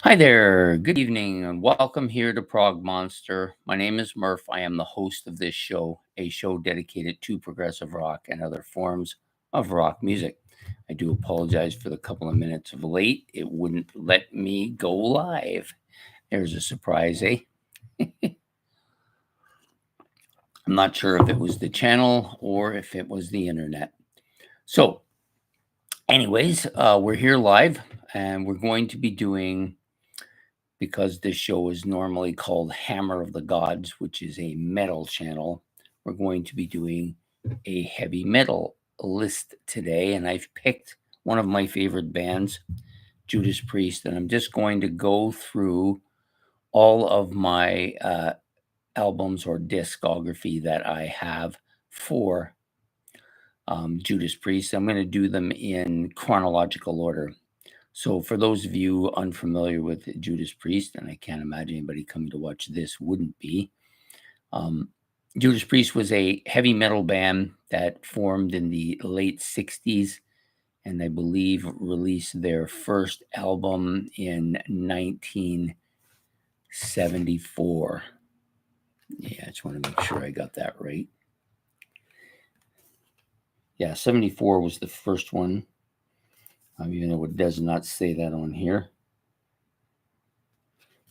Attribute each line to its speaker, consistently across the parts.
Speaker 1: Hi there. Good evening and welcome here to Prog Monster. My name is Murph. I am the host of this show, a show dedicated to progressive rock and other forms of rock music. I do apologize for the couple of minutes of late. It wouldn't let me go live. There's a surprise, eh? I'm not sure if it was the channel or if it was the internet. So, anyways, we're here live and we're going to be doing, because this show is normally called Hammer of the Gods, which is a metal channel, we're going to be doing a heavy metal list today. And I've picked one of my favorite bands, Judas Priest, and I'm just going to go through all of my albums or discography that I have for Judas Priest. I'm going to do them in chronological order. So, for those of you unfamiliar with Judas Priest, and I can't imagine anybody coming to watch this wouldn't be, um, Judas Priest was a heavy metal band that formed in the late 60s and I believe released their first album in 1974. Yeah, I just want to make sure I got that right. Yeah, 74 was the first one, even though it does not say that on here.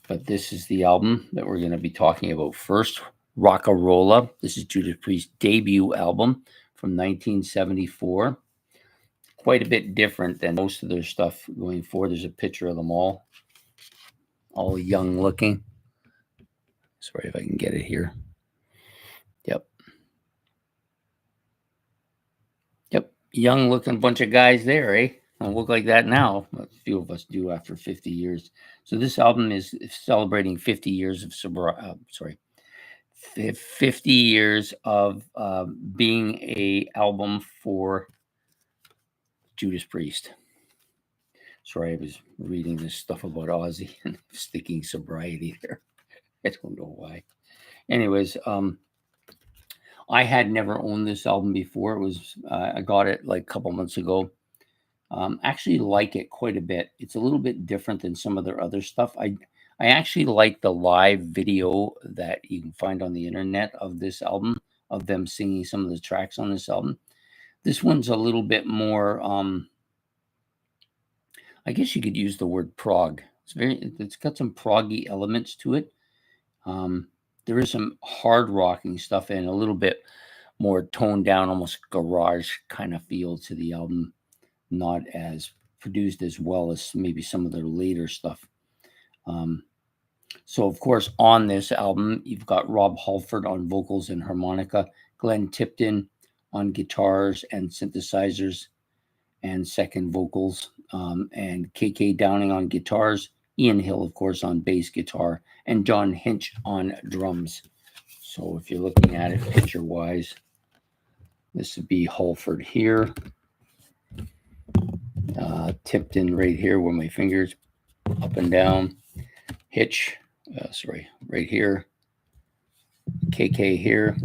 Speaker 1: But this is the album that we're going to be talking about first, Rocka Rolla. This is Judas Priest's debut album from 1974. Quite a bit different than most of their stuff going forward. There's a picture of them all young looking. Sorry if I can get it here. Yep. Young looking bunch of guys there, eh? Don't look like that now. A few of us do after 50 years. So this album is celebrating 50 years of 50 years of being a album for Judas Priest. Sorry, I was reading this stuff about Ozzy and sticking sobriety there. I don't know why. Anyways, I had never owned this album before. It was I got it like a couple months ago. Actually like it quite a bit. It's a little bit different than some of their other stuff. I actually like the live video that you can find on the internet of this album, of them singing some of the tracks on this album. This one's a little bit more, I guess you could use the word prog. It's got some proggy elements to it. There is some hard rocking stuff and a little bit more toned down, almost garage kind of feel to the album. Not as produced as well as maybe some of their later stuff. So, of course, on this album, you've got Rob Halford on vocals and harmonica, Glenn Tipton on guitars and synthesizers and second vocals, and KK Downing on guitars, Ian Hill, of course, on bass guitar, and John Hinch on drums. So, if you're looking at it picture-wise, this would be Halford here. Tipton right here where my fingers up and down, Hitch, right here, KK here,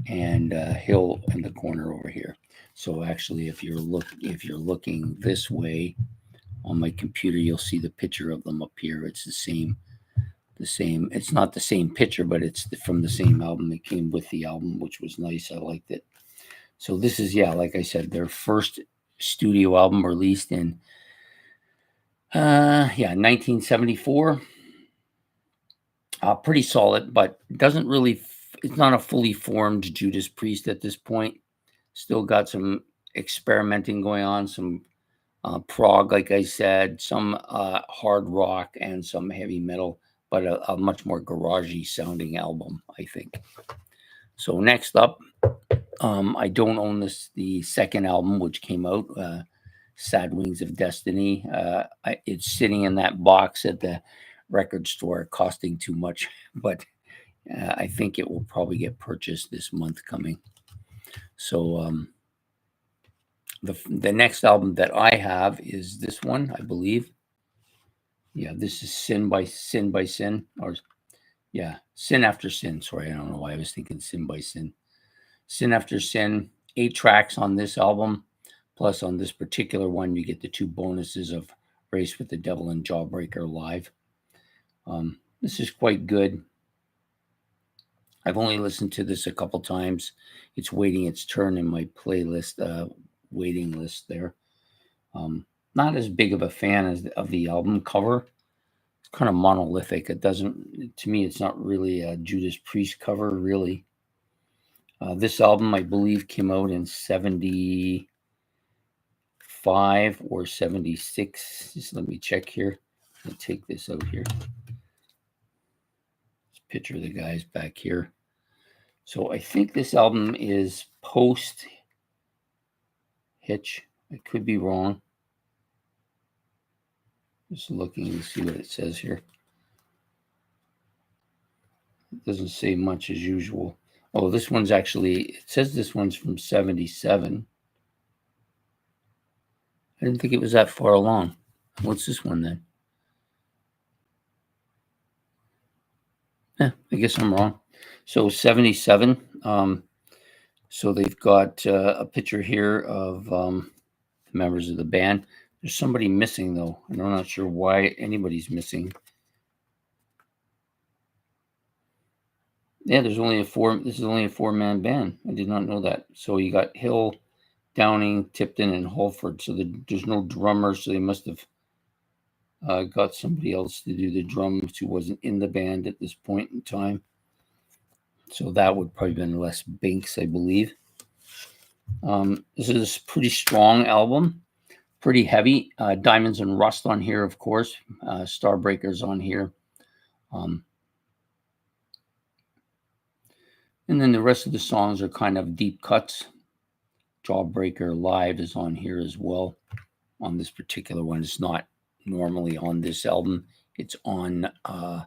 Speaker 1: and Hill in the corner over here. So actually, if you're looking this way on my computer, you'll see the picture of them up here. It's the same. It's not the same picture, but it's from the same album. It came with the album, which was nice. I liked it. So this is, like I said, their first studio album released in 1974. Pretty solid, but doesn't really. It's not a fully formed Judas Priest at this point. Still got some experimenting going on, some prog, like I said, some hard rock, and some heavy metal, but a much more garagey sounding album, I think. So next up, I don't own the second album, which came out, Sad Wings of Destiny. It's sitting in that box at the record store, costing too much, but I think it will probably get purchased this month coming. So the next album that I have is this one, I believe. Yeah, this is Sin by Sin, or Sin After Sin. Sorry, I don't know why I was thinking Sin by Sin. Sin After Sin, 8 tracks on this album. Plus, on this particular one, you get the 2 bonuses of Race with the Devil and Jawbreaker live. This is quite good. I've only listened to this a couple times. It's waiting its turn in my playlist, waiting list there. Not as big of a fan of the album cover. It's kind of monolithic. It doesn't, to me, it's not really a Judas Priest cover, really. This album, I believe, came out in 75 or 76. Just let me check here. I'll take this out here. Let's picture the guys back here. So I think this album is post Hitch. I could be wrong. Just looking to see what it says here. It doesn't say much as usual. Oh, this one's actually, it says this one's from 77. I didn't think it was that far along. What's this one then? I guess I'm wrong. So 77. So they've got a picture here of the members of the band. There's somebody missing though, and I'm not sure why anybody's missing. Yeah, this is only a 4-man band. I did not know that. So you got Hill, Downing, Tipton, and Holford. So there's no drummer, so they must have got somebody else to do the drums who wasn't in the band at this point in time. So that would probably have been Les Binks, I believe. This is a pretty strong album, pretty heavy. Diamonds and Rust on here, of course. Starbreakers on here. And then the rest of the songs are kind of deep cuts. Jawbreaker Live is on here as well. On this particular one, it's not normally on this album. It's on a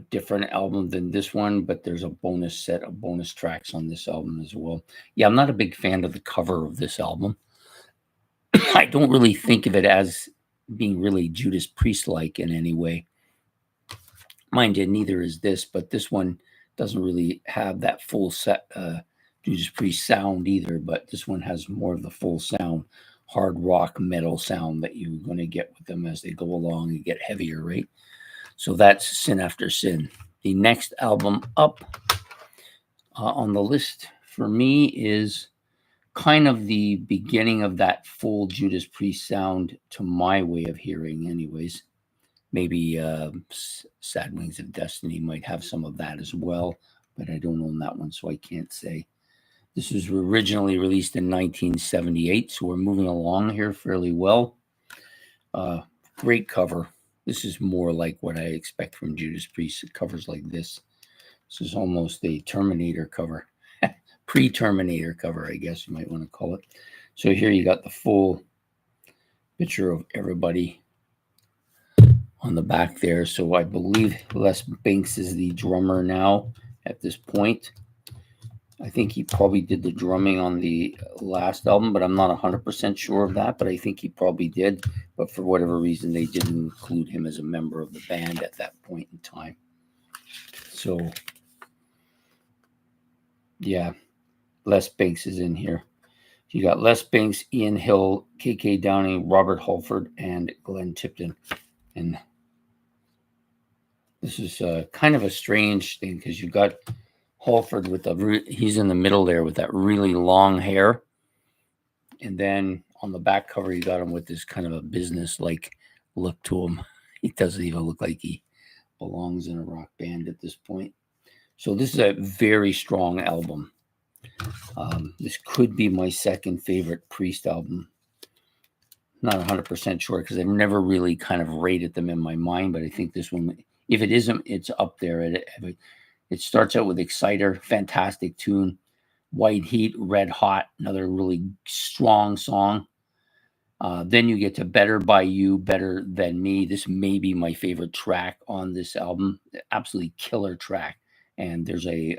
Speaker 1: different album than this one, but there's a bonus set of bonus tracks on this album as well. Yeah, I'm not a big fan of the cover of this album. I don't really think of it as being really Judas Priest-like in any way. Mind you, neither is this, but this one doesn't really have that full set Judas Priest sound either, but this one has more of the full sound, hard rock metal sound that you're going to get with them as they go along and get heavier, right? So that's Sin After Sin. The next album up on the list for me is kind of the beginning of that full Judas Priest sound to my way of hearing anyways. Maybe Sad Wings of Destiny might have some of that as well, but I don't own that one, so I can't say. This was originally released in 1978, so we're moving along here fairly well. Great cover. This is more like what I expect from Judas Priest. Covers like this. This is almost a Terminator cover. Pre-Terminator cover, I guess you might want to call it. So here you got the full picture of everybody on the back there. So I believe Les Binks is the drummer now at this point. I think he probably did the drumming on the last album, but I'm not 100% sure of that, but I think he probably did. But for whatever reason, they didn't include him as a member of the band at that point in time. So, yeah, Les Binks is in here. You got Les Binks, Ian Hill, K.K. Downing, Robert Holford, and Glenn Tipton. And this is kind of a strange thing because you got Holford with he's in the middle there with that really long hair. And then on the back cover, you got him with this kind of a business-like look to him. He doesn't even look like he belongs in a rock band at this point. So this is a very strong album. This could be my second favorite Priest album. Not 100% sure because I've never really kind of rated them in my mind, but I think this one, if it isn't, it's up there. It starts out with Exciter, fantastic tune. White Heat, Red Hot, another really strong song. Then you get to Better by You, Better Than Me. This may be my favorite track on this album. Absolutely killer track. And there's a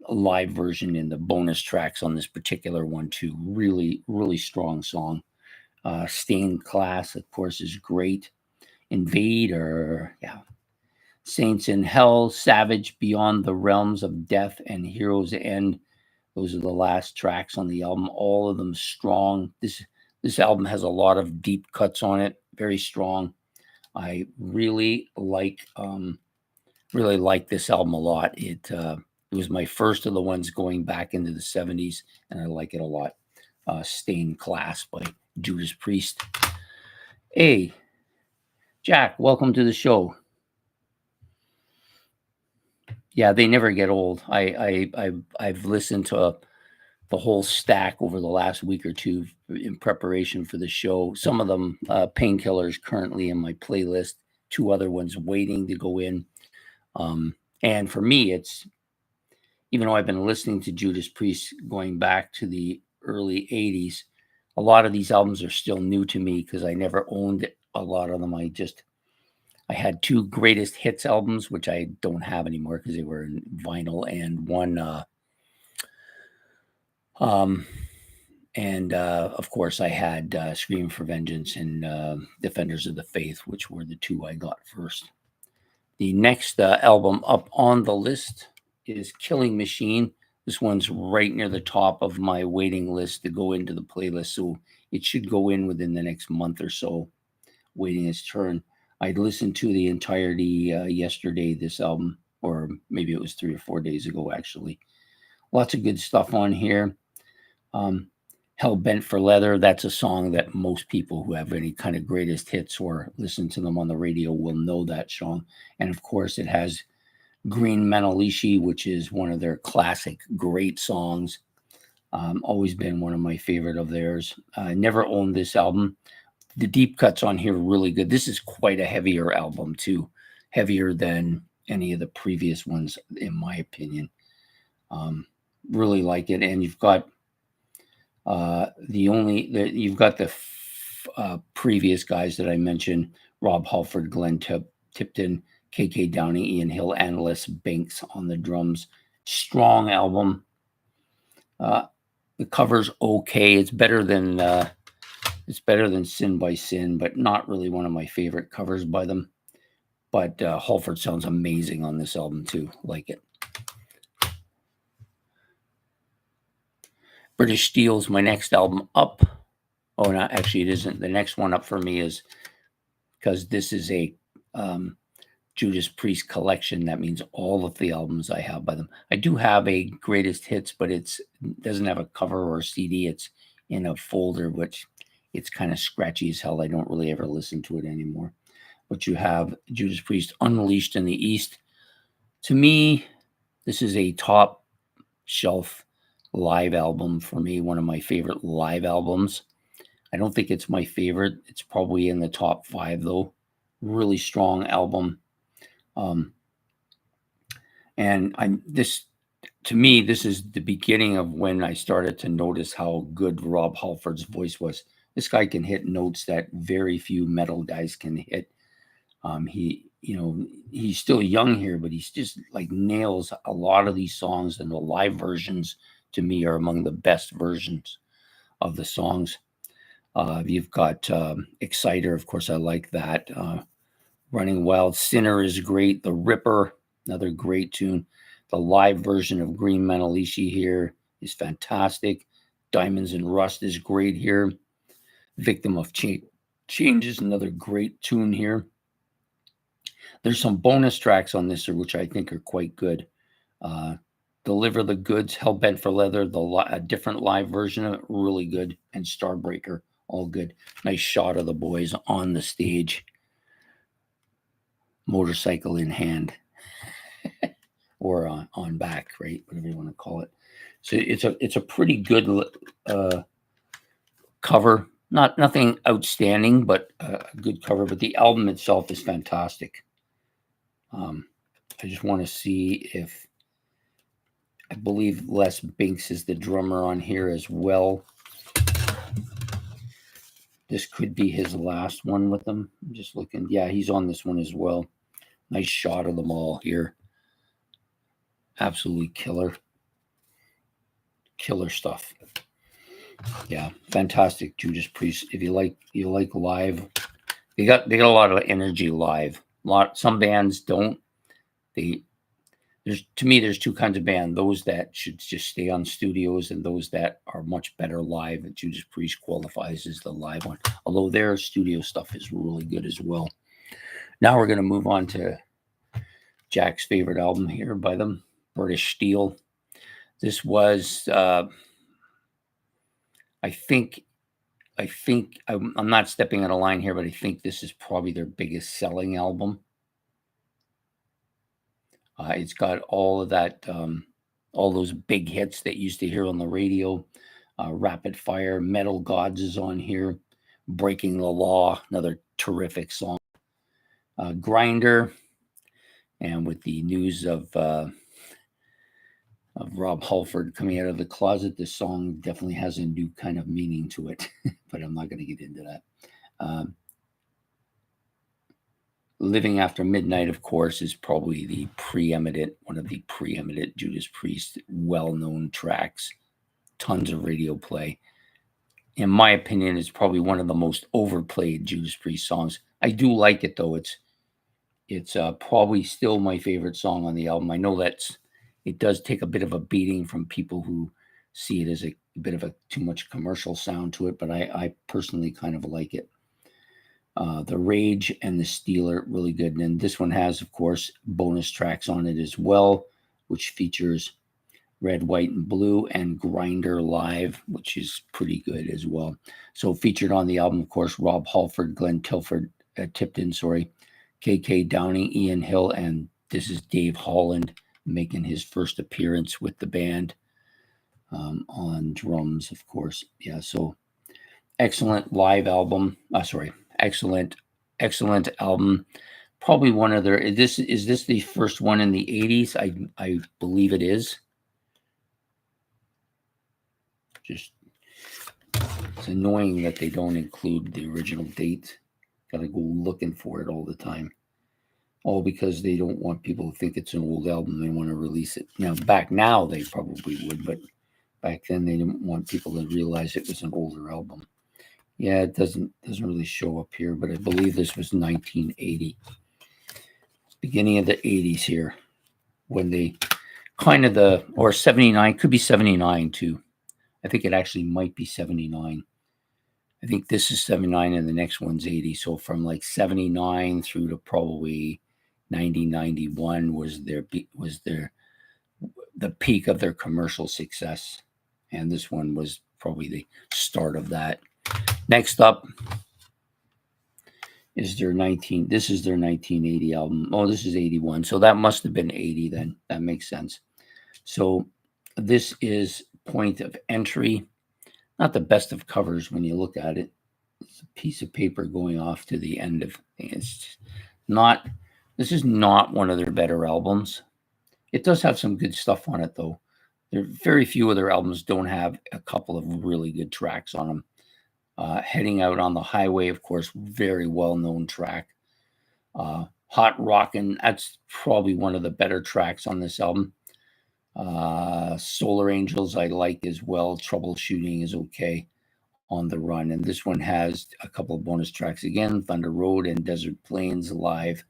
Speaker 1: live version in the bonus tracks on this particular one too. Really, really strong song. Stained Class, of course, is great. Invader, yeah. Saints in Hell, Savage, Beyond the Realms of Death, and Heroes End. Those are the last tracks on the album. All of them strong. This album has a lot of deep cuts on it. Very strong. I really like this album a lot. It was my first of the ones going back into the 70s, and I like it a lot. Stained Class by Judas Priest. Hey, Jack, welcome to the show. Yeah, they never get old. I've listened to the whole stack over the last week or two in preparation for the show. Some of them Painkillers currently in my playlist. 2 other ones waiting to go in. And for me, it's, even though I've been listening to Judas Priest going back to the early 80s, a lot of these albums are still new to me because I never owned a lot of them. I had 2 greatest hits albums, which I don't have anymore because they were in vinyl, and one, of course, I had Scream for Vengeance and Defenders of the Faith, which were the 2 I got first. The next album up on the list is Killing Machine. This one's right near the top of my waiting list to go into the playlist, so it should go in within the next month or so, waiting its turn. I'd listened to the entirety yesterday, this album, or maybe it was 3 or 4 days ago, actually. Lots of good stuff on here. Hell Bent for Leather, that's a song that most people who have any kind of greatest hits or listen to them on the radio will know that song. And of course, it has Green Manalishi, which is one of their classic great songs. Always been one of my favorite of theirs. I never owned this album. The deep cuts on here are really good. This is quite a heavier album too, heavier than any of the previous ones, in my opinion. Really like it. And you've got you've got the previous guys that I mentioned: Rob Halford, Glenn Tipton, KK Downey, Ian Hill, and Les Binks on the drums. Strong album. The cover's okay. It's better than Sin by Sin, but not really one of my favorite covers by them. But Halford sounds amazing on this album too. Like it. British Steel's my next album up. Oh, no, actually, it isn't. The next one up for me is, because this is a Judas Priest collection. That means all of the albums I have by them. I do have a greatest hits, but it doesn't have a cover or a CD. It's in a folder, which it's kind of scratchy as hell. I don't really ever listen to it anymore. But you have Judas Priest Unleashed in the East. To me, this is a top shelf live album for me, one of my favorite live albums. I don't think it's my favorite. It's probably in the top 5 though. Really strong album. To me, this is the beginning of when I started to notice how good Rob Halford's voice was. This guy can hit notes that very few metal guys can hit. He's still young here, but he's just like nails a lot of these songs, and the live versions to me are among the best versions of the songs. You've got Exciter, of course, I like that. Running Wild, Sinner is great. The Ripper, another great tune. The live version of Green Manalishi here is fantastic. Diamonds and Rust is great here. Victim of Change is another great tune here. There's some bonus tracks on this which I think are quite good. Deliver the Goods, Hellbent for Leather, a different live version of it, really good. And Starbreaker, all good. Nice shot of the boys on the stage. Motorcycle in hand. Or on back, right? Whatever you want to call it. So it's a pretty good cover. Nothing outstanding, but a good cover. But the album itself is fantastic. I just want to see if, I believe Les Binks is the drummer on here as well. This could be his last one with them. I'm just looking. Yeah, he's on this one as well. Nice shot of them all here. Absolutely killer stuff. Yeah, fantastic Judas Priest. If you like live, they got a lot of energy live. Some bands don't. There's 2 kinds of band: those that should just stay on studios, and those that are much better live. Judas Priest qualifies as the live one, although their studio stuff is really good as well. Now we're going to move on to Jack's favorite album here by them, British Steel. This was, I think I'm not stepping out of line here, but I think this is probably their biggest selling album. It's got all of that, all those big hits that you used to hear on the radio. Rapid Fire, Metal Gods is on here. Breaking the Law, another terrific song. Grinder, and with the news of Rob Halford coming out of the closet, this song definitely has a new kind of meaning to it, but I'm not going to get into that. Living After Midnight, of course, is probably one of the preeminent Judas Priest well-known tracks. Tons of radio play. In my opinion, it's probably one of the most overplayed Judas Priest songs. I do like it, though. It's probably still my favorite song on the album. I know it does take a bit of a beating from people who see it as a bit of a too much commercial sound to it, but I personally kind of like it. The Rage and the Steel are really good. And then this one has, of course, bonus tracks on it as well, which features Red, White, and Blue and Grinder Live, which is pretty good as well. So featured on the album, of course, Rob Halford, Glenn Tipton, KK Downing, Ian Hill, and this is Dave Holland making his first appearance with the band on drums, of course. Yeah, so excellent live album. Excellent album. Probably one of their. Is this the first one in the 80s? I believe it is. Just it's annoying that they don't include the original date. Got to go looking for it all the time. All because they don't want people to think it's an old album. They want to release it. Now they probably would, but back then they didn't want people to realize it was an older album. Yeah, it doesn't really show up here, but I believe this was 1980. Beginning of the 80s here, when they or 79, could be 79 too. I think it actually might be 79. I think this is 79 and the next one's 80. So from like 79 through to probably 91 was the peak of their commercial success. And this one was probably the start of that. Next up is their 1980 album. Oh, this is 81. So that must have been 80 then. That makes sense. So this is Point of Entry. Not the best of covers when you look at it. It's a piece of paper going off to the end of it's not. This is not one of their better albums. It does have some good stuff on it, though. There very few of their albums don't have a couple of really good tracks on them. Heading Out on the Highway, of course, very well-known track. Hot Rockin', that's probably one of the better tracks on this album. Solar Angels I like as well. Troubleshooting is okay. On the Run, and this one has a couple of bonus tracks again, Thunder Road and Desert Plains Live.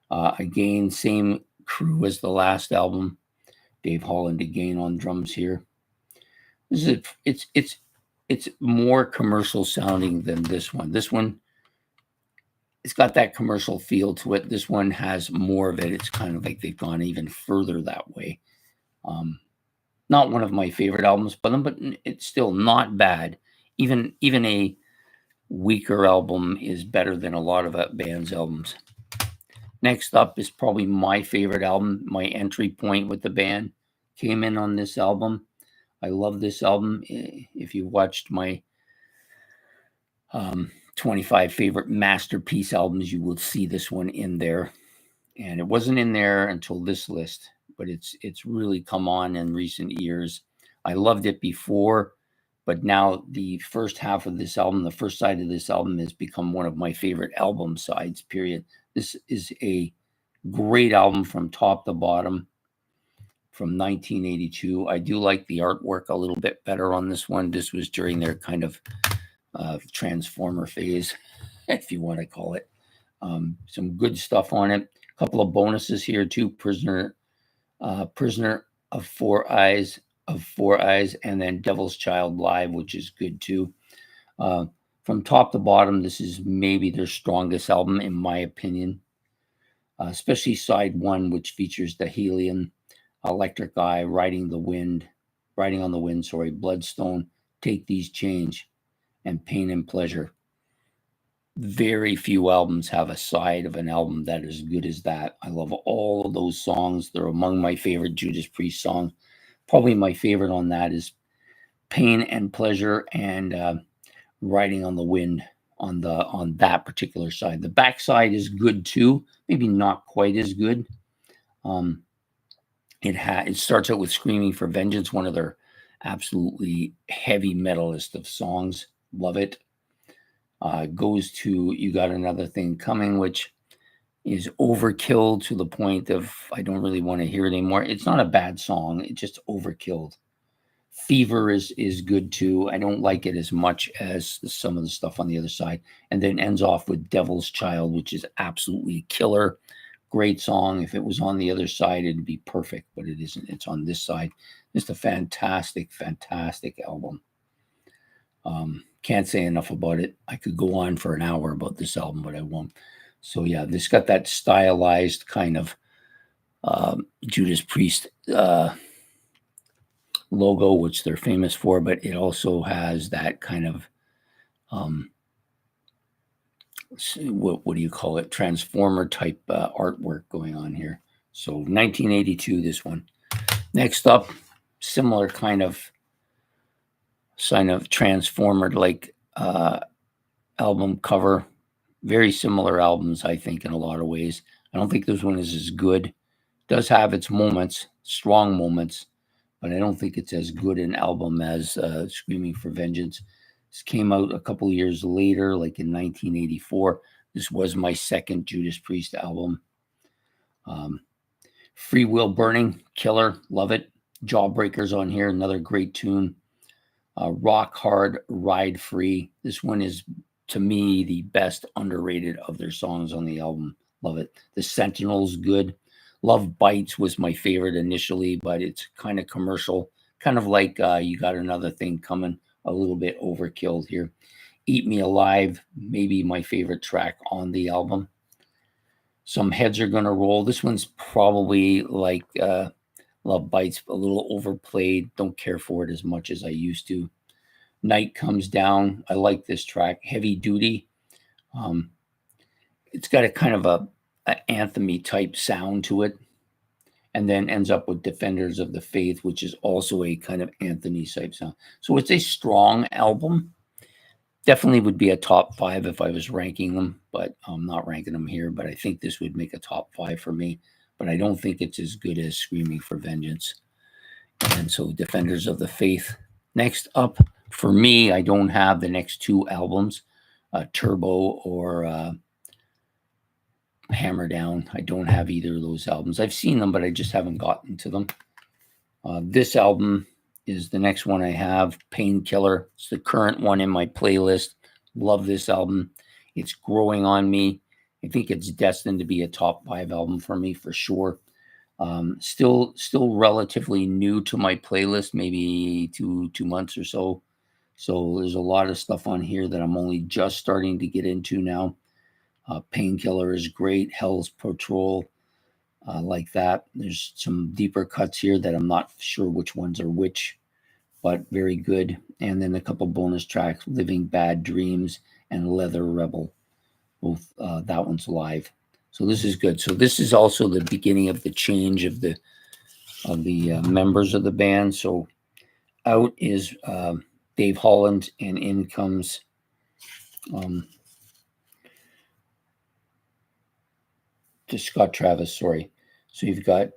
Speaker 1: Again, same crew as the last album. Dave Holland again on drums here. This is it's more commercial sounding than this one. This one, it's got that commercial feel to it. This one has more of it. It's kind of like they've gone even further that way. Not one of my favorite albums by them, but it's still not bad. Even a weaker album is better than a lot of that band's albums. Next up is probably my favorite album. My entry point with the band came in on this album. I love this album. If you watched my 25 favorite masterpiece albums, you will see this one in there. And it wasn't in there until this list, but it's really come on in recent years. I loved it before, but now the first half of this album, the first side of this album has become one of my favorite album sides, period. This is a great album from top to bottom from 1982. I do like the artwork a little bit better on this one. This was during their kind of transformer phase, if you want to call it. Some good stuff on it. A couple of bonuses here too. Prisoner of Four Eyes, and then Devil's Child Live, which is good too. From top to bottom, this is maybe their strongest album, in my opinion. especially side 1, which features the Helium, Electric Eye, Riding on the Wind, Bloodstone, Take These Change, and Pain and Pleasure. Very few albums have a side of an album that is as good as that. I love all of those songs. They're among my favorite Judas Priest songs. Probably my favorite on that is Pain and Pleasure and Riding on the Wind on that particular side. The back side is good too, maybe not quite as good. It starts out with Screaming for Vengeance, one of their absolutely heavy metalist of songs. Love it. Goes to You Got Another Thing Coming, which is overkill to the point of I don't really want to hear it anymore. It's not a bad song. It's just overkilled. Fever is good too. I don't like it as much as some of the stuff on the other side. And then ends off with Devil's Child, which is absolutely killer. Great song. If it was on the other side, it'd be perfect, but it isn't. It's on this side. Just a fantastic, fantastic album. Can't say enough about it. I could go on for an hour about this album, but I won't. So yeah, this got that stylized kind of Judas Priest logo, which they're famous for, but it also has that kind of what do you call it? Transformer type artwork going on here. So 1982, this one. Next up, similar kind of sign of Transformer like album cover. Very similar albums, I think, in a lot of ways. I don't think this one is as good. It does have its moments, strong moments, but I don't think it's as good an album as Screaming for Vengeance. This came out a couple of years later, like in 1984. This was my second Judas Priest album. Free Will Burning, killer, love it. Jawbreakers on here, another great tune. Rock Hard, Ride Free. This one is, to me, the best underrated of their songs on the album. Love it. The Sentinel's good. Love Bites was my favorite initially, but it's kind of commercial. Kind of like You Got Another Thing Coming. A little bit overkill here. Eat Me Alive, maybe my favorite track on the album. Some Heads Are Gonna Roll. This one's probably like Love Bites, a little overplayed. Don't care for it as much as I used to. Night Comes Down. I like this track. Heavy Duty. It's got a kind of a anthem-y type sound to it. And then ends up with Defenders of the Faith, which is also a kind of anthem-y type sound. So it's a strong album. Definitely would be a top 5 if I was ranking them, but I'm not ranking them here. But I think this would make a top 5 for me. But I don't think it's as good as Screaming for Vengeance. And so Defenders of the Faith. Next up, for me, I don't have the next 2 albums, Turbo or Hammer Down. I don't have either of those albums. I've seen them, but I just haven't gotten to them. This album is the next one I have, Painkiller. It's the current one in my playlist. Love this album. It's growing on me. I think it's destined to be a top 5 album for me for sure. Still relatively new to my playlist, maybe two months or so. So there's a lot of stuff on here that I'm only just starting to get into now. Painkiller is great. Hell's Patrol, like that. There's some deeper cuts here that I'm not sure which ones are which, but very good. And then a couple bonus tracks, Living Bad Dreams and Leather Rebel. Both that one's live. So this is good. So this is also the beginning of the change of the members of the band. So out is Dave Holland, and in comes just Scott Travis, sorry. So you've got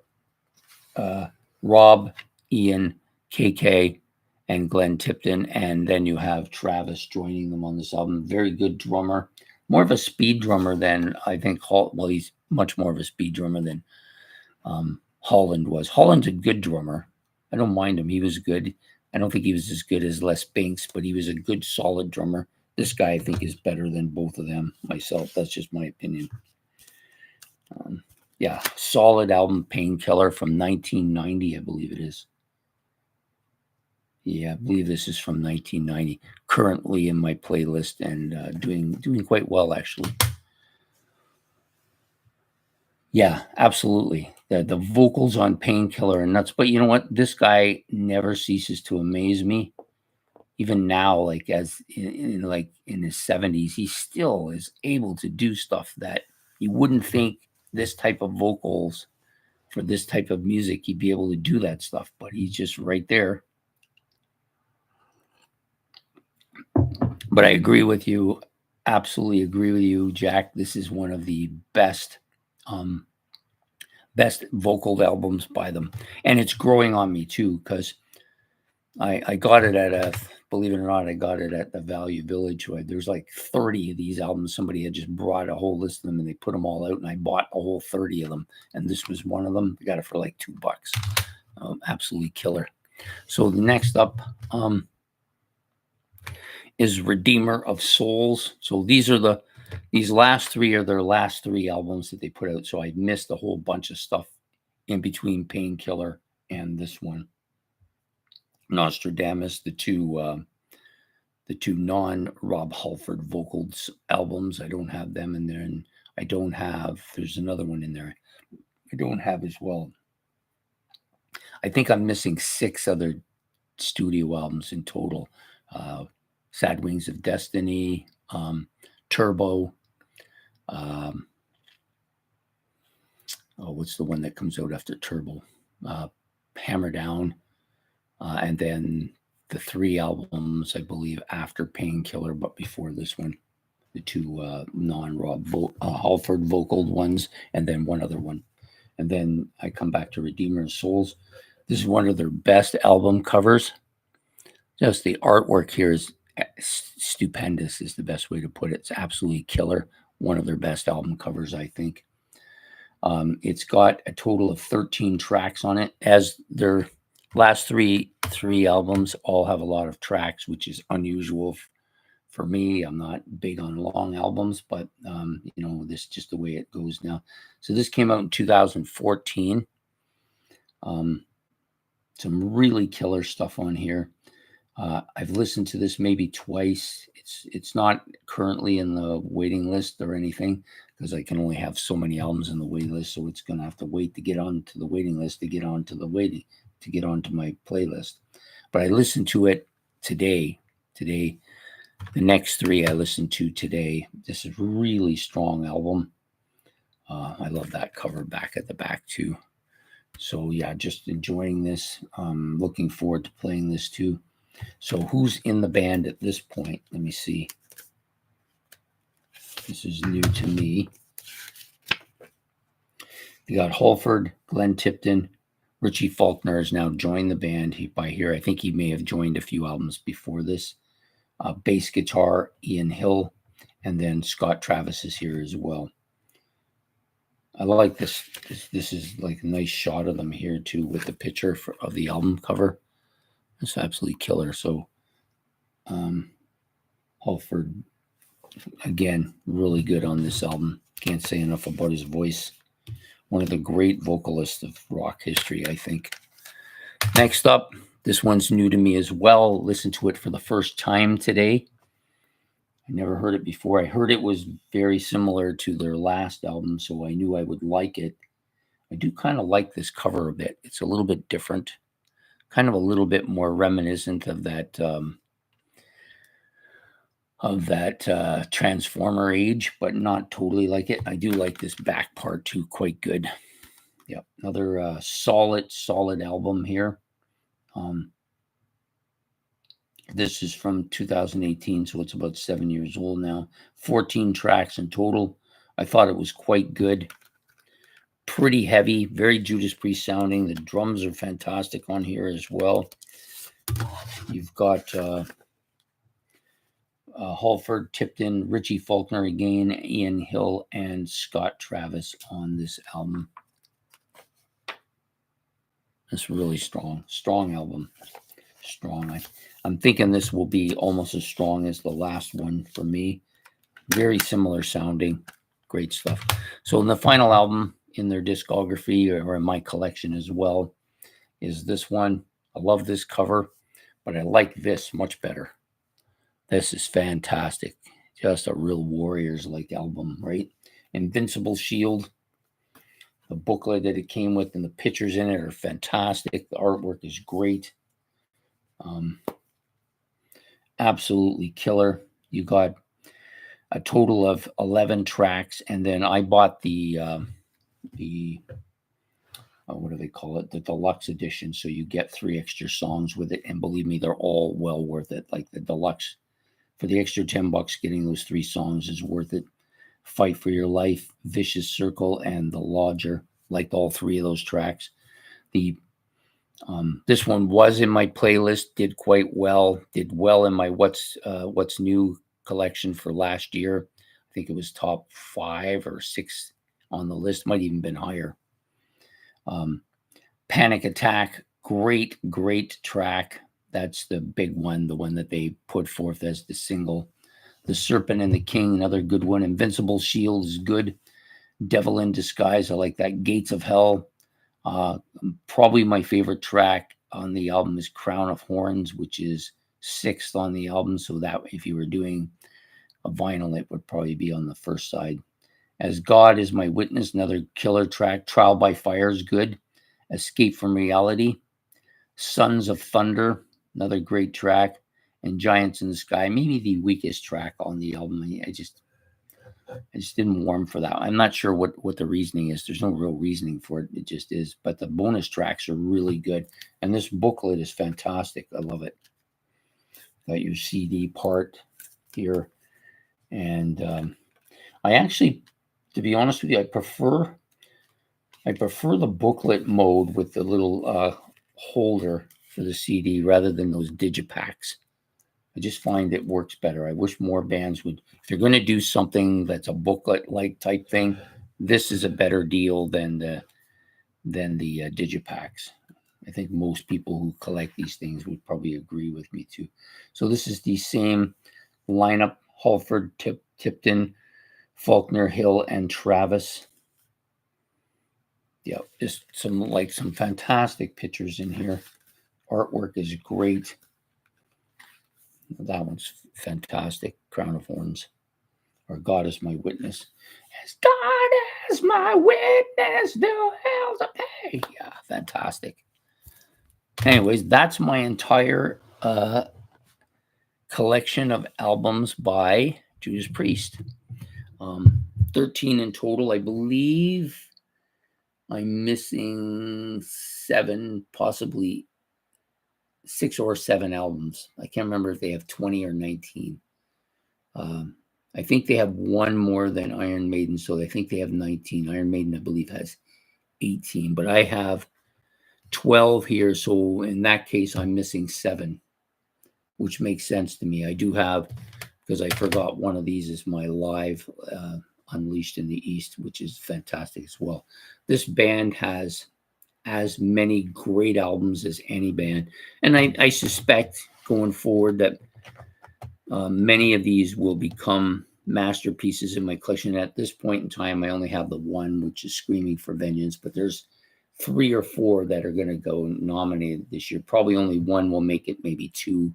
Speaker 1: Rob, Ian, KK, and Glenn Tipton, and then you have Travis joining them on this album. Very good drummer. More of a speed drummer than I think he's much more of a speed drummer than Holland was. Holland's a good drummer. I don't mind him. He was good. I don't think he was as good as Les Binks, but he was a good, solid drummer. This guy, I think, is better than both of them myself. That's just my opinion. Yeah, solid album, Painkiller from 1990, I believe it is. Yeah, I believe this is from 1990. Currently in my playlist and doing quite well, actually. Yeah, absolutely. The vocals on Painkiller are nuts. But you know what? This guy never ceases to amaze me. Even now, like as like in his 70s, he still is able to do stuff that you wouldn't think this type of vocals for this type of music, he'd be able to do that stuff. But he's just right there. But I agree with you. Absolutely agree with you, Jack. This is one of the um, best vocal albums by them, and it's growing on me too because I got it at a, believe it or not, I got it at the Value Village. There's like 30 of these albums. Somebody had just brought a whole list of them and they put them all out, and I bought a whole 30 of them. And this was one of them. I got it for like $2. Absolutely killer. So the next up is Redeemer of Souls. So these last three are their last three albums that they put out. So I missed a whole bunch of stuff in between Painkiller and this one. Nostradamus, the two non-Rob Halford vocals albums. I don't have them in there, and I don't have. There's another one in there. I don't have as well. I think I'm missing 6 other studio albums in total. Sad Wings of Destiny, Turbo. What's the one that comes out after Turbo? Hammer Down, and then the 3 albums, I believe, after Painkiller, but before this one, the 2 non-Rob Halford vocal ones, and then one other one. And then I come back to Redeemer of Souls. This is one of their best album covers. Just the artwork here is stupendous, is the best way to put it. It's absolutely killer. One of their best album covers, I think. It's got a total of 13 tracks on it, as their last three albums all have a lot of tracks, which is unusual for me. I'm not big on long albums, but this is just the way it goes now. So this came out in 2014. Some really killer stuff on here. I've listened to this maybe twice. It's not currently in the waiting list or anything because I can only have so many albums in the waiting list. So it's going to have to wait to get onto the waiting list to get onto my playlist. But I listened to it today. The next 3 I listened to today. This is a really strong album. I love that cover back at the back too. So yeah, just enjoying this. Looking forward to playing this too. So who's in the band at this point? Let me see. This is new to me. You got Halford, Glenn Tipton, Richie Faulkner has now joined the band. I think he may have joined a few albums before this. Bass guitar, Ian Hill, and then Scott Travis is here as well. I like this. This is like a nice shot of them here too with the picture of the album cover. It's absolutely killer. So Halford, again, really good on this album. Can't say enough about his voice. One of the great vocalists of rock history, I think. Next up, this one's new to me as well. Listened to it for the first time today. I never heard it before. I heard it was very similar to their last album, so I knew I would like it. I do kind of like this cover a bit. It's a little bit different, kind of a little bit more reminiscent of that Transformer age, but not totally like it. I do like this back part too, quite good. Yep, another solid album here. This is from 2018, so it's about 7 years old now. 14 tracks in total. I thought it was quite good. Pretty heavy, very Judas Priest sounding. The drums are fantastic on here as well. You've got Halford, Tipton, Richie Faulkner again, Ian Hill, and Scott Travis on this album. It's really strong album. Strong. I'm thinking this will be almost as strong as the last one for me. Very similar sounding. Great stuff. So in the final album in their discography, or in my collection as well, is this one. I love this cover, but I like this much better. This is fantastic. Just a real Warriors-like album, right? Invincible Shield. The booklet that it came with and the pictures in it are fantastic. The artwork is great. Absolutely killer. You got a total of 11 tracks, and then I bought the what do they call it? The deluxe edition. So you get 3 extra songs with it, and believe me, they're all well worth it. Like the deluxe, for the extra $10, getting those 3 songs is worth it. Fight for Your Life, Vicious Circle, and The Lodger. Liked all 3 of those tracks. This one was in my playlist, did quite well. Did well in my What's New collection for last year. I think it was top 5 or 6 on the list. Might even been higher. Panic Attack, great track. That's the big one, the one that they put forth as the single. The Serpent and the King, another good one. Invincible Shield is good. Devil in Disguise, I like that. Gates of Hell. Probably my favorite track on the album is Crown of Horns, which is 6th on the album. So that if you were doing a vinyl, it would probably be on the first side. As God Is My Witness, another killer track. Trial by Fire is good. Escape from Reality. Sons of Thunder, another great track. And Giants in the Sky, maybe the weakest track on the album. I just didn't warm for that. I'm not sure what the reasoning is. There's no real reasoning for it. It just is. But the bonus tracks are really good. And this booklet is fantastic. I love it. Got your CD part here. And I actually, to be honest with you, I prefer the booklet mode with the little holder for the CD rather than those digipacks. I just find it works better. I wish more bands would, if they're going to do something that's a booklet-like type thing, this is a better deal than the digipacks. I think most people who collect these things would probably agree with me too. So this is the same lineup: Halford, Tipton, Faulkner, Hill, and Travis. Yeah, just some fantastic pictures in here. Artwork is great. That one's fantastic. Crown of Horns, or God Is My Witness. As God is my witness, do hell to pay. Yeah, fantastic. Anyways, that's my entire collection of albums by Judas Priest. 13 in total. I believe I'm missing 7, possibly 6 or 7 albums. I can't remember if they have 20 or 19. I think they have one more than Iron Maiden, so I think they have 19. Iron Maiden, I believe, has 18, but I have 12 here. So in that case, I'm missing 7, which makes sense to me. I do have, because I forgot one of these is my live Unleashed in the East, which is fantastic as well. This band has as many great albums as any band. And I suspect going forward that many of these will become masterpieces in my collection. At this point in time, I only have the one, which is Screaming for Vengeance, but there's 3 or 4 that are going to go nominated this year. Probably only one will make it, maybe 2.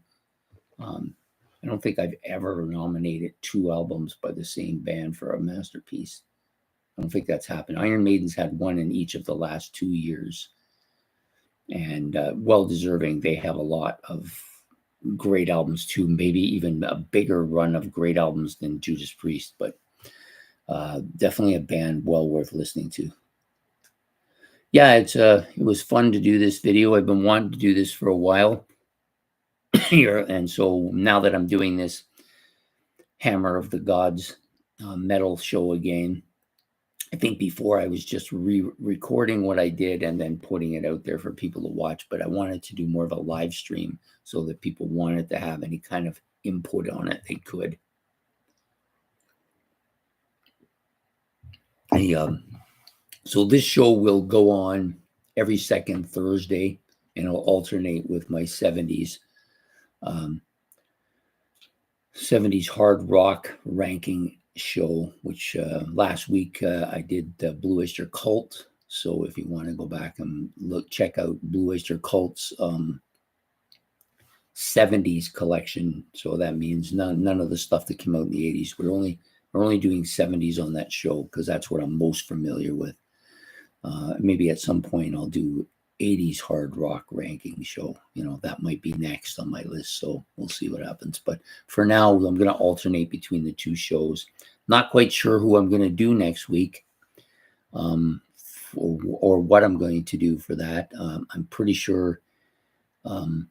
Speaker 1: I don't think I've ever nominated 2 albums by the same band for a masterpiece. I don't think that's happened. Iron Maiden's had 1 in each of the last 2 years. And well-deserving. They have a lot of great albums too, maybe even a bigger run of great albums than Judas Priest, but definitely a band well worth listening to. Yeah, it was fun to do this video. I've been wanting to do this for a while here, and so now that I'm doing this Hammer of the Gods metal show again, I think before I was just recording what I did and then putting it out there for people to watch, but I wanted to do more of a live stream so that people wanted to have any kind of input on it, they could. So this show will go on every second Thursday, and it'll alternate with my 70s 70s hard rock ranking show, which last week I did Blue Oyster Cult. So if you want to go back and check out Blue Oyster Cult's 70s collection. So that means none of the stuff that came out in the 80s. We're only doing 70s on that show because that's what I'm most familiar with. Maybe at some point I'll do 80s hard rock ranking show. That might be next on my list. So we'll see what happens. But for now, I'm going to alternate between the two shows. Not quite sure who I'm going to do next week, or what I'm going to do for that. I'm pretty sure I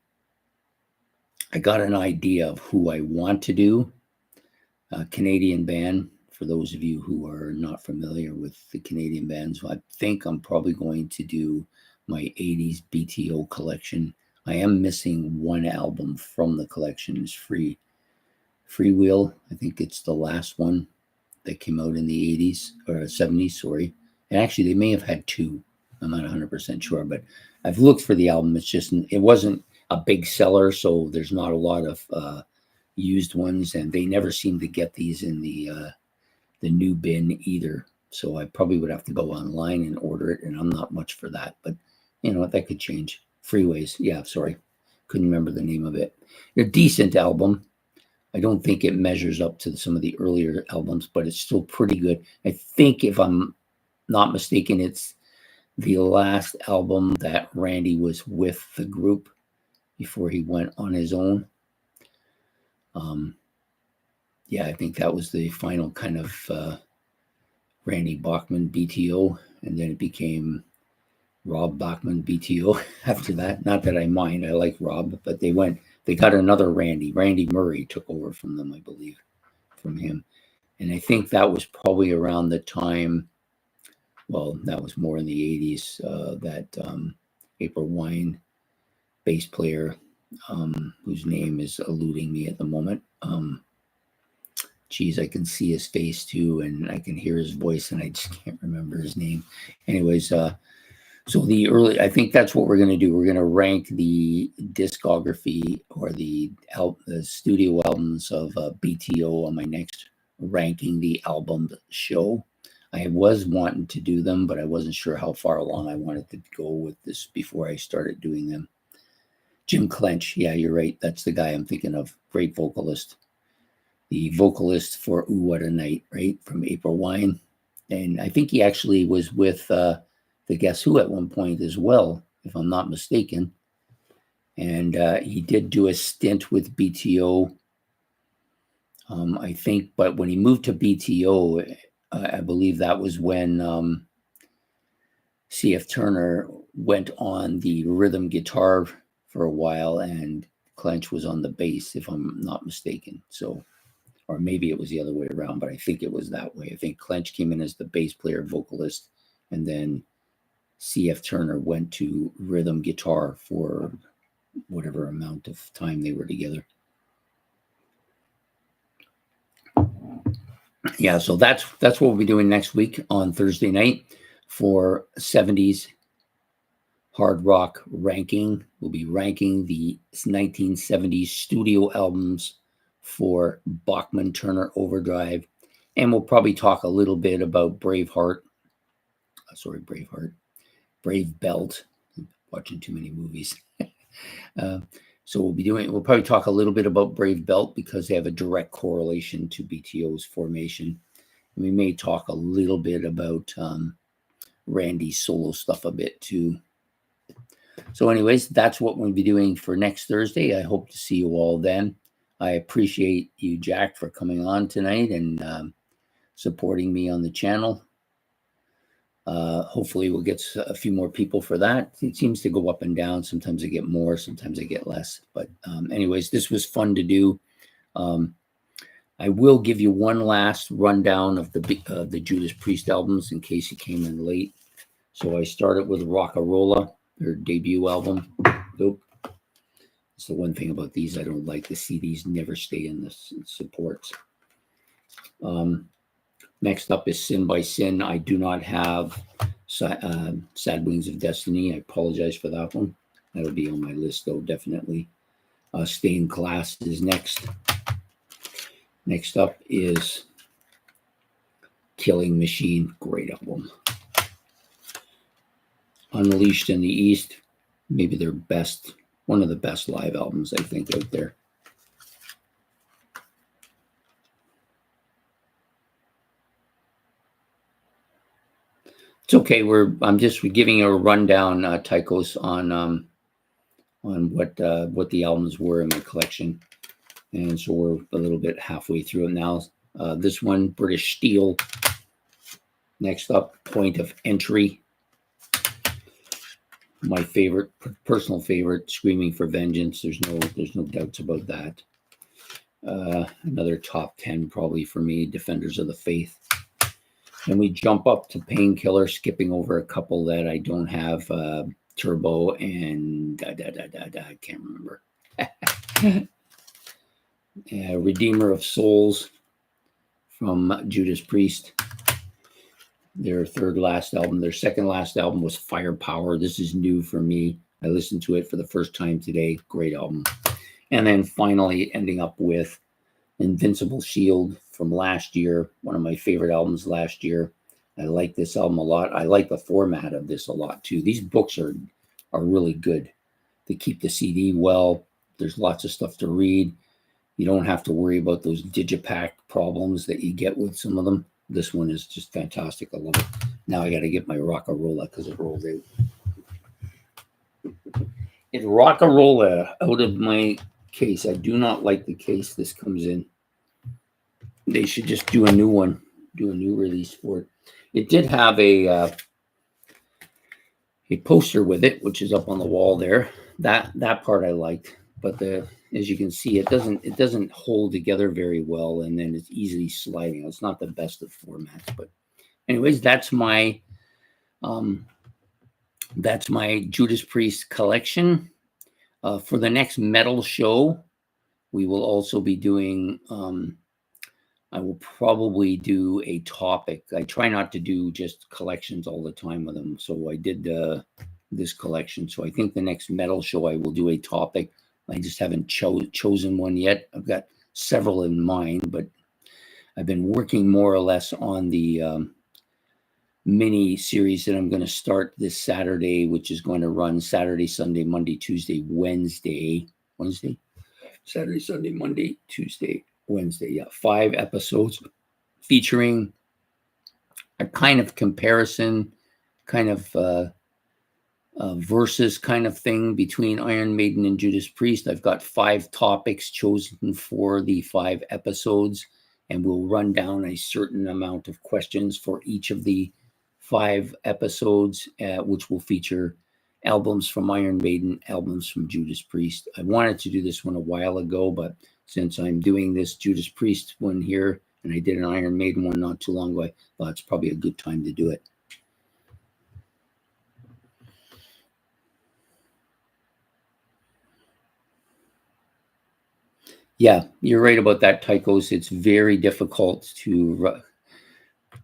Speaker 1: got an idea of who I want to do. A Canadian band. For those of you who are not familiar with the Canadian bands, I think I'm probably going to do my 80s BTO collection. I am missing one album from the collection. It's Freewheel. I think it's the last one that came out in the 80s or 70s, sorry. And actually, they may have had two. I'm not 100% sure, but I've looked for the album. It wasn't a big seller, so there's not a lot of used ones, and they never seem to get these in the new bin either. So I probably would have to go online and order it, and I'm not much for that, but you know what, that could change. Freeways, yeah, sorry, couldn't remember the name of it. A decent album. I don't think it measures up to some of the earlier albums, but it's still pretty good. I think, if I'm not mistaken, it's the last album that Randy was with the group before he went on his own. Yeah, I think that was the final kind of Randy Bachman BTO, and then it became Rob Bachman BTO after that. Not that I mind, I like Rob, but they got another Randy. Randy Murray took over from them, I believe, from him. And I think that was probably around the time, well, that was more in the 80s, that April Wine bass player, whose name is eluding me at the moment. Geez, I can see his face too, and I can hear his voice, and I just can't remember his name. Anyways, so I think that's what we're going to do. We're going to rank the discography or the studio albums of BTO on my next ranking the album show. I was wanting to do them, but I wasn't sure how far along I wanted to go with this before I started doing them. Jim Clench, yeah, you're right. That's the guy I'm thinking of. Great vocalist. The vocalist for Ooh, What a Night, right, from April Wine. And I think he actually was with the Guess Who at one point as well, if I'm not mistaken. And he did do a stint with BTO, I think. But when he moved to BTO, I believe that was when C.F. Turner went on the rhythm guitar for a while, and Clench was on the bass, if I'm not mistaken. So, or maybe it was the other way around, but I think it was that way. I think Clench came in as the bass player vocalist, and then C.F. Turner went to rhythm guitar for whatever amount of time they were together. Yeah, so that's what we'll be doing next week on Thursday night for 70s hard rock ranking. We'll be ranking the 1970s studio albums for Bachman Turner Overdrive, and we'll probably talk a little bit about Brave Belt. Watching too many movies. So we'll probably talk a little bit about Brave Belt because they have a direct correlation to BTO's formation. And we may talk a little bit about Randy's solo stuff a bit too. So anyways, that's what we'll be doing for next Thursday. I hope to see you all then. I appreciate you, Jack, for coming on tonight and supporting me on the channel. Hopefully we'll get a few more people for that. It seems to go up and down. Sometimes I get more, sometimes I get less. But anyways, this was fun to do. I will give you one last rundown of the Judas Priest albums in case you came in late. So I started with Rocka Rolla, their debut album. Nope. It's the one thing about these I don't like. The CDs never stay in the supports. Next up is Sin by Sin. I do not have Sad Wings of Destiny. I apologize for that one. That'll be on my list, though, definitely. Stained Glass is next. Next up is Killing Machine. Great album. Unleashed in the East. Maybe their best, one of the best live albums, I think, out there. It's okay. I'm just giving you a rundown, Tychos, on what the albums were in my collection, and so we're a little bit halfway through it now. This one, British Steel. Next up, Point of Entry. My favorite, personal favorite, Screaming for Vengeance. There's no doubts about that. Another top 10 probably for me, Defenders of the Faith. Then we jump up to Painkiller, skipping over a couple that I don't have, Turbo and I can't remember. Redeemer of Souls from Judas Priest. Their third last album. Their second last album was Firepower. This is new for me. I listened to it for the first time today. Great album. And then finally ending up with Invincible Shield from last year. One of my favorite albums last year. I like this album a lot. I like the format of this a lot too. These books are really good. They keep the CD well. There's lots of stuff to read. You don't have to worry about those digipack problems that you get with some of them. This one is just fantastic. I love it. Now I got to get my Rocka Rolla because it rolled out. It's Rocka Rolla out of my case. I do not like the case this comes in. They should just do a new one, do a new release for it. It did have a poster with it, which is up on the wall there. That part I liked, but as you can see, it doesn't hold together very well, and then it's easily sliding. It's not the best of formats, but anyways, that's my Judas Priest collection. For the next metal show, we will also be doing. I will probably do a topic. I try not to do just collections all the time with them, so I did this collection. So I think the next metal show I will do a topic. I just haven't chosen one yet. I've got several in mind, but I've been working more or less on the mini series that I'm going to start this Saturday, which is going to run Saturday, Sunday, Monday, Tuesday, Wednesday. Saturday, Sunday, Monday, Tuesday, Wednesday. Yeah, 5 episodes featuring a kind of comparison, kind of versus kind of thing between Iron Maiden and Judas Priest. I've got 5 topics chosen for the 5 episodes, and we'll run down a certain amount of questions for each of the 5 episodes, which will feature albums from Iron Maiden, albums from Judas Priest. I wanted to do this one a while ago, but since I'm doing this Judas Priest one here, and I did an Iron Maiden one not too long ago, I thought it's probably a good time to do it. Yeah, you're right about that, Tychos. It's very difficult to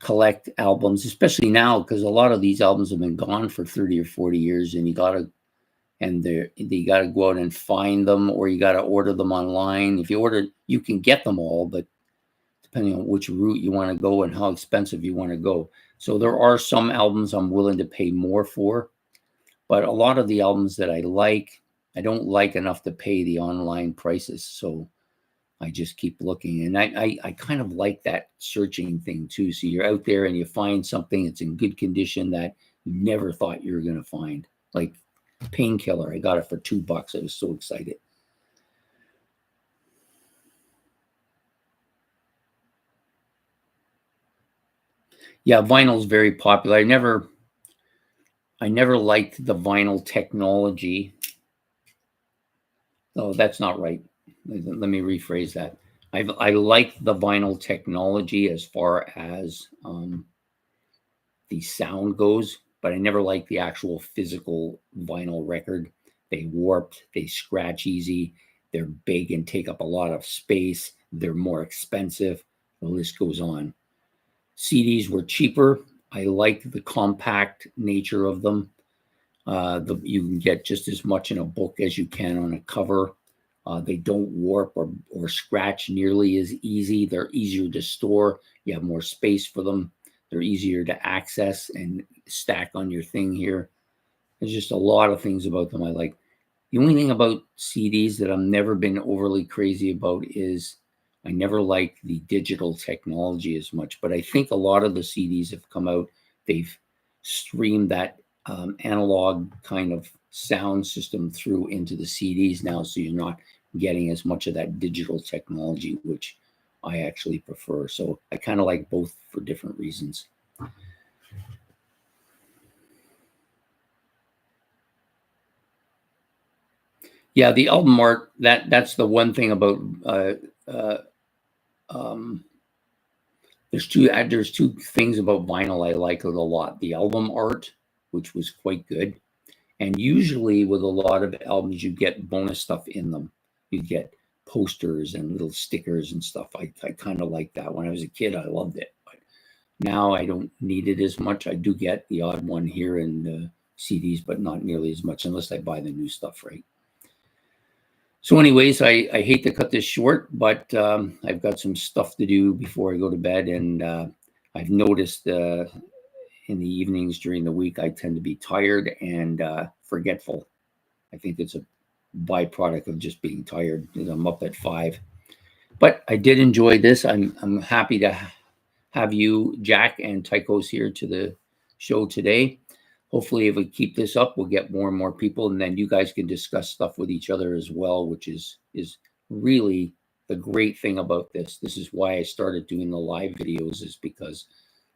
Speaker 1: collect albums, especially now, because a lot of these albums have been gone for 30 or 40 years, and you gotta go out and find them, or you gotta order them online. If you order, you can get them all, but depending on which route you want to go and how expensive you want to go. So there are some albums I'm willing to pay more for, but a lot of the albums that I don't like enough to pay the online prices. So I just keep looking, and I kind of like that searching thing too. So you're out there and you find something that's in good condition that you never thought you were going to find. Like Painkiller, I got it for $2. I was so excited. Yeah, vinyl is very popular. I never liked the vinyl technology. Oh, that's not right. Let me rephrase that. I like the vinyl technology as far as the sound goes, but I never liked the actual physical vinyl record. They warped, they scratch easy, they're big and take up a lot of space, they're more expensive. The list goes on. CDs were cheaper. I liked the compact nature of them. You can get just as much in a book as you can on a cover. They don't warp or scratch nearly as easy. They're easier to store. You have more space for them. They're easier to access and stack on your thing here. There's just a lot of things about them I like. The only thing about CDs that I've never been overly crazy about is I never liked the digital technology as much. But I think a lot of the CDs have come out, they've stream that analog kind of sound system through into the CDs now, so you're not getting as much of that digital technology, which I actually prefer. So I kind of like both for different reasons. Yeah, the album art, that's the one thing about there's two things about vinyl I like it a lot. The album art, which was quite good. And usually with a lot of albums, you get bonus stuff in them. You get posters and little stickers and stuff. I kind of like that. When I was a kid, I loved it. But now I don't need it as much. I do get the odd one here in the CDs, but not nearly as much unless I buy the new stuff, right? So anyways, I hate to cut this short, but I've got some stuff to do before I go to bed. And I've noticed in the evenings during the week, I tend to be tired and forgetful. I think it's a byproduct of just being tired. I'm up at 5. But I did enjoy this. I'm happy to have you, Jack, and Tychos here to the show today. Hopefully, if we keep this up, we'll get more and more people, and then you guys can discuss stuff with each other as well, which is really the great thing about this. This is why I started doing the live videos, is because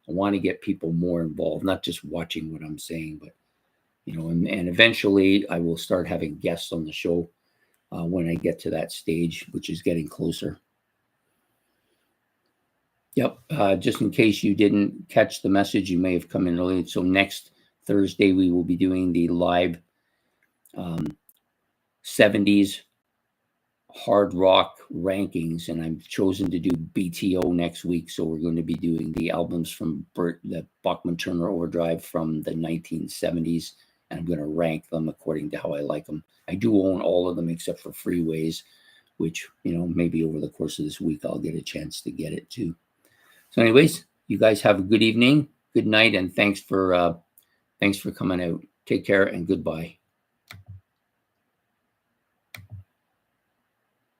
Speaker 1: I want to get people more involved, not just watching what I'm saying, but and eventually I will start having guests on the show when I get to that stage, which is getting closer. Yep. Just in case you didn't catch the message, you may have come in early. So next Thursday, we will be doing the live 70s hard rock rankings, and I've chosen to do BTO next week. So we're going to be doing the albums from the Bachman Turner Overdrive from the 1970s, and I'm going to rank them according to how I like them. I do own all of them except for Freeways, which, maybe over the course of this week, I'll get a chance to get it too. So anyways, you guys have a good evening, good night, and thanks for coming out. Take care and goodbye.